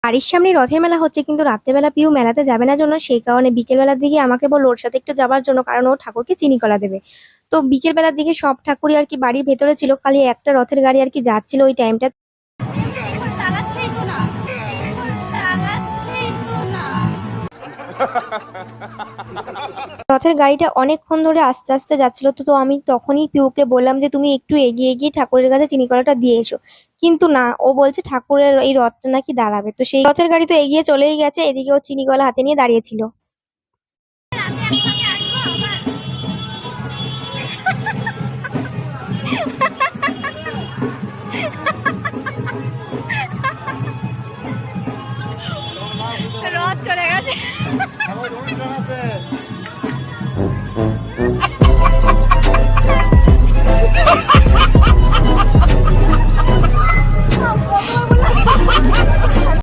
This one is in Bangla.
বাড়ির সামনে রথের মেলা হচ্ছে, কিন্তু রাত্রেবেলা পিউ মেলাতে যাবে না জন্য সেই কারণে বিকেলবেলার দিকে আমাকে বললো ওর সাথে একটু যাবার জন্য, কারণ ও ঠাকুরকে চিনি কলা দেবে। তো বিকেল বেলার দিকে সব ঠাকুরই আর কি বাড়ির ভেতরে ছিল, খালি একটা রথের গাড়ি আর কি যাচ্ছিল ওই টাইমটা। রথের গাড়িটা অনেকক্ষণ ধরে আস্তে আস্তে যাচ্ছিল, তো তো আমি তখনই পিউকে বললাম যে তুমি একটু এগিয়ে গিয়ে ঠাকুরের কাছে চিনি কলাটা দিয়ে এসো। কিন্তু না, ও বলছে ঠাকুরের এই রথটা নাকি দাঁড়াবে, তো সেই রথের গাড়ি তো এগিয়ে চলেই গেছে, এদিকে ও চিনি কলা হাতে নিয়ে দাঁড়িয়েছিল। রথ চলে গেছে।